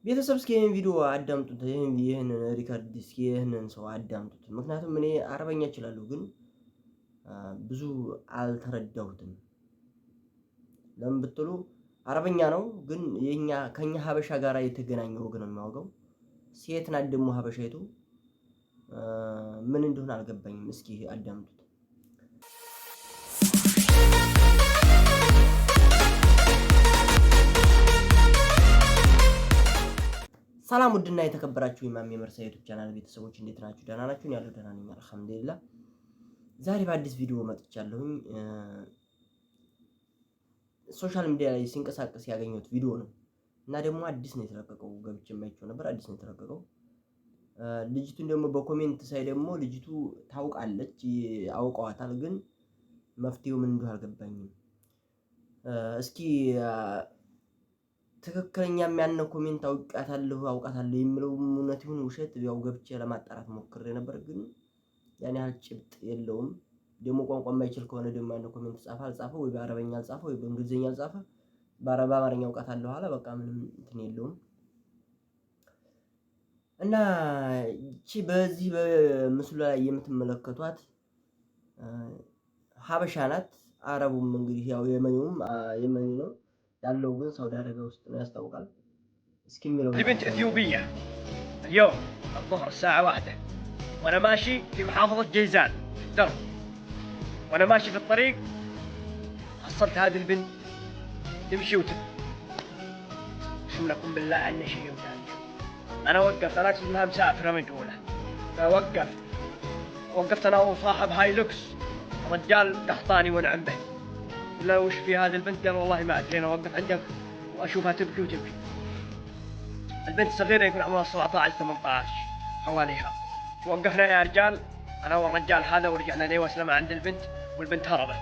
ቤተሰብ እስኪ ይሄን ቪዲዮ አዳምጡት። ይሄን ሪከርድ እስኪ ይሄንን ሰው አዳምጡት። ምክንያቱም እኔ አረበኛ እችላለሁ ግን ብዙ አልተረዳሁትም። ለምን ብትሉ አረበኛ ነው ግን ከኛ ሀበሻ ጋር የተገናኘ ወግ ነው የሚያወጋው። ሴት ናት ደግሞ ሀበሻይቱ ምን እንደሆነ አልገባኝም። እስኪ አዳምጡት። ሰላም ውድና የተከበራችሁ ኢማም የመርሳ ዩቲዩብ ቻናል ቤተሰቦች እንዴት ናችሁ? ደህና ናችሁ? ያለው ደህና ነኝ አልሐምዱሊላህ። ዛሬ በአዲስ ቪዲዮ መጥቻለሁኝ። ሶሻል ሚዲያ ላይ ሲንቀሳቀስ ያገኘሁት ቪዲዮ ነው እና ደግሞ አዲስ ነው የተለቀቀው። ገብቼ የማይቸው ነበር፣ አዲስ ነው የተለቀቀው። ልጅቱን ደግሞ በኮሜንት ሳይ ደግሞ ልጅቱ ታውቃለች፣ አውቀዋታል፣ ግን መፍትሄው ምን እንደሆነ አልገባኝም። እስኪ ትክክለኛ የሚያነ ኮሜንት አውቃታለሁ የሚለው እውነት ይሁን ውሸት ያው ገብቼ ለማጣራት ሞክሬ ነበር፣ ግን ያን ያህል ጭብጥ የለውም። ደግሞ ቋንቋ የማይችል ከሆነ ደግሞ ያነ ኮሜንት አልጻፈ ወይ በአረበኛ አልጻፈ ወይ በእንግሊዝኛ አልጻፈ፣ በአማርኛ አውቃታለሁ አለ። በቃ ምንም እንትን የለውም። እና እቺ በዚህ በምስሉ ላይ የምትመለከቷት ሀበሻ ናት። አረቡም እንግዲህ ያው የመኒ ነው ያለው ግን ሳውዲ አረቢያ ውስጥ ነው ያስታውቃል። እስኪ የሚለው بنت اثيوبيه اليوم الظهر الساعه 1 وانا ماشي في محافظه جيزان في الدرب، وانا ماشي في الطريق حصلت هذه البنت تمشي اقسم لكم بالله عني شيء وثاني. انا وقفت، انا اقصد انها مسافره مجهوله، وقفت انا وصاحب هاي لوكس، رجال قحطاني ونعم به. لا وش في هذه البنت؟ قال والله ما ادري، انا اوقف عندك واشوفها تبكي وتبكي. البنت صغيره يكون عمرها 17 18 حواليها. وقفنا يا رجال انا والرجال هذا ورجعنا لي واسلم عند البنت، والبنت هربت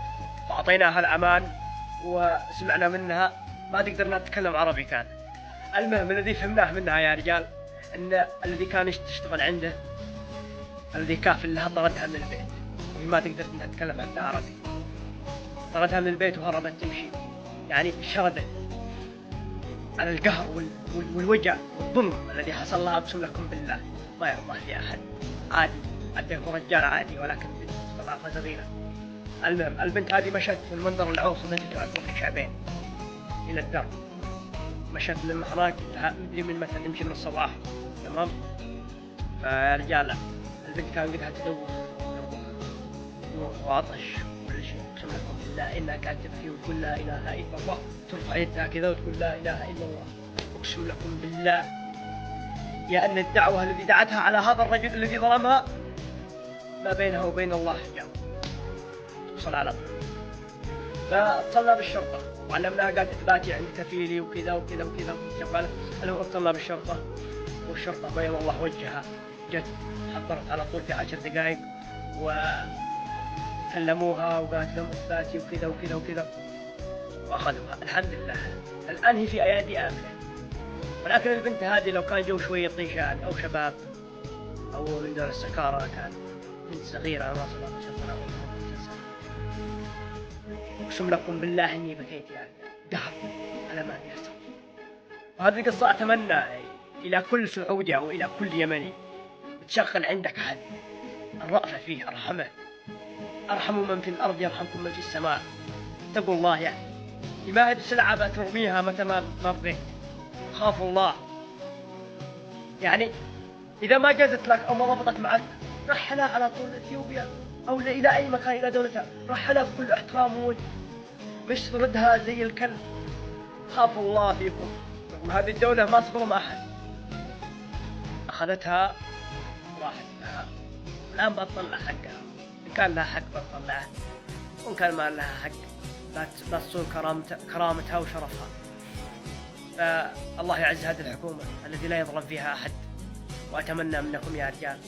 فاعطيناها الامان وسمعنا منها ما تقدرنا نتكلم عربي كان. المهم الذي فهمناه منها يا رجال ان الذي كان تشتغل عنده الذي كافل لها طردها من البيت، وهي ما تقدر انها تتكلم عندها عربي، طردها من البيت وهربت تمشي. يعني شردت على القهر والوجع والظلم الذي حصل لها. اقسم لكم بالله ما يرضى لي احد. عادي عنده رجال عادي، ولكن بنت ضعفها صغيره. المهم البنت هذه مشت من منظر العوص التي تعرفون في الشعبين الى الدرب، مشت للمحراق مدري من متى نمشي من الصباح. تمام. فيا رجال البنت كان قدها تدور وعطش كل شيء. اقسم لكم بالله انها كانت تبكي وتقول لا اله الا الله، ترفع يدها كذا وتقول لا اله الا الله. اقسم لكم بالله يا ان الدعوه التي دعتها على هذا الرجل الذي ظلمها ما بينها وبين الله حجاب. توصل على طول. فاتصلنا بالشرطه وعلمناها، قالت اثباتي عند كفيلي وكذا وكذا وكذا. شغاله المهم اتصلنا بالشرطه، والشرطه بيض الله وجهها جت حضرت على طول في 10 دقائق وكلموها وقالت لهم اثباتي وكذا وكذا وكذا واخذوها. الحمد لله الان هي في ايادي امنه. ولكن البنت هذه لو كان جو شويه طيشان او شباب او من دون السكاره، كان بنت صغيره ما 17 سنه او 18 سنه. اقسم لكم بالله اني بكيت يعني دهر على ما يحصل. وهذه القصه اتمنى الى كل سعودي او الى كل يمني تشغل عندك احد الرأفة فيه، ارحمه، ارحموا من في الارض يرحمكم من في السماء. اتقوا الله يعني. ما هي بسلعه بترميها متى ما بغيت. خافوا الله. يعني اذا ما جازت لك او ما ضبطت معك رحلها على طول اثيوبيا او الى اي مكان الى دولتها، رحلها بكل احترام مش تردها زي الكلب. خافوا الله فيكم. وهذه الدولة ما صبروا مع احد، اخذتها راحت لها. الان بتطلع حقها، ان كان لها حق بتطلعه، وان كان ما لها حق لا تصون كرامتها وشرفها. فالله يعز هذه الحكومة التي لا يظلم فيها أحد. وأتمنى منكم يا رجال،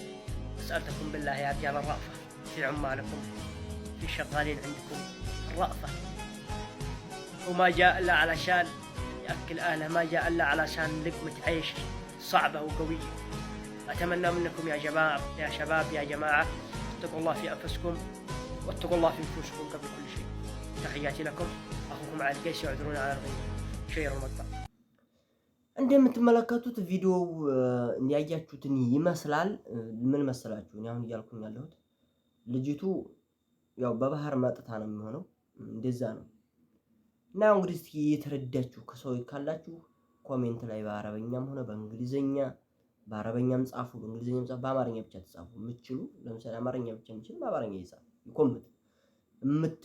أسألتكم بالله يا رجال الرأفة في عمالكم في الشغالين عندكم، الرأفة. وما جاء إلا علشان يأكل أهله، ما جاء إلا علشان لقمة عيش صعبة وقوية. أتمنى منكم يا شباب يا جماعة اتقوا الله في أنفسكم واتقوا الله في نفوسكم قبل كل شيء. تحياتي لكم، أخوكم علي القيس، يعذرون على الغيب. شير المقطع. እንደምትመለከቱት ቪዲዮው ያያችሁትን ይመስላል። ምን መሰላችሁ? እኔ አሁን እያልኩኝ ያለሁት ልጅቱ ያው በባህር መጥታ ነው የሚሆነው፣ እንደዛ ነው። እና እንግዲህ እስኪ የተረዳችሁ ከሰው ካላችሁ ኮሜንት ላይ በአረበኛም ሆነ በእንግሊዘኛ፣ በአረበኛም ጻፉ፣ በእንግሊዘኛም ጻፉ፣ በአማርኛ ብቻ ተጻፉ የምትችሉ። ለምሳሌ አማርኛ ብቻ የምትችሉ በአማርኛ ይጻፍ ይኮምት፣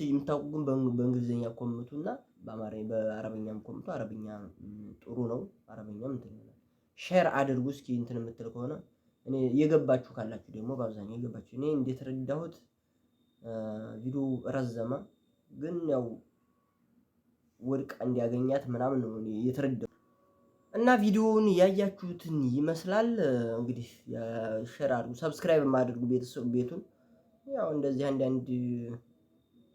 የምታውቁ ግን በእንግሊዘኛ ኮምቱና በአረበኛም ኮምቱ። አረበኛ ጥሩ ነው። አረበኛም እንትን ነው። ሼር አድርጉ እስኪ እንትን የምትል ከሆነ እኔ የገባችሁ ካላችሁ ደግሞ በአብዛኛው የገባችሁ እኔ እንደተረዳሁት ቪዲዮ ረዘመ፣ ግን ያው ወድቃ እንዲያገኛት ምናምን ነው የተረዳው። እና ቪዲዮውን ያያችሁትን ይመስላል። እንግዲህ ሼር አድርጉ፣ ሰብስክራይብ ማድርጉ ቤቱን። ያው እንደዚህ አንዳንድ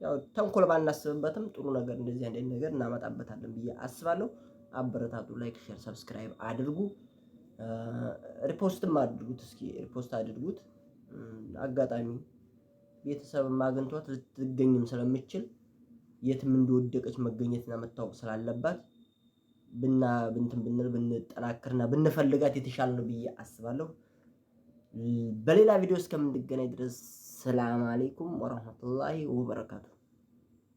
ያው ተንኮል ባናስብበትም ጥሩ ነገር እንደዚህ አንዳንድ ነገር እናመጣበታለን ብዬ አስባለሁ። አበረታቱ። ላይክ፣ ሼር፣ ሰብስክራይብ አድርጉ። ሪፖስትም አድርጉት። እስኪ ሪፖስት አድርጉት። አጋጣሚ ቤተሰብም አግኝቷት ልትገኝም ስለምችል የትም እንደወደቀች መገኘትና መታወቅ ስላለባት ብንጠናክርና ብንፈልጋት የተሻለ ነው ብዬ አስባለሁ። በሌላ ቪዲዮ እስከምንገናኝ ድረስ ሰላም አለይኩም ወራህመቱላሂ ወበረካቱ።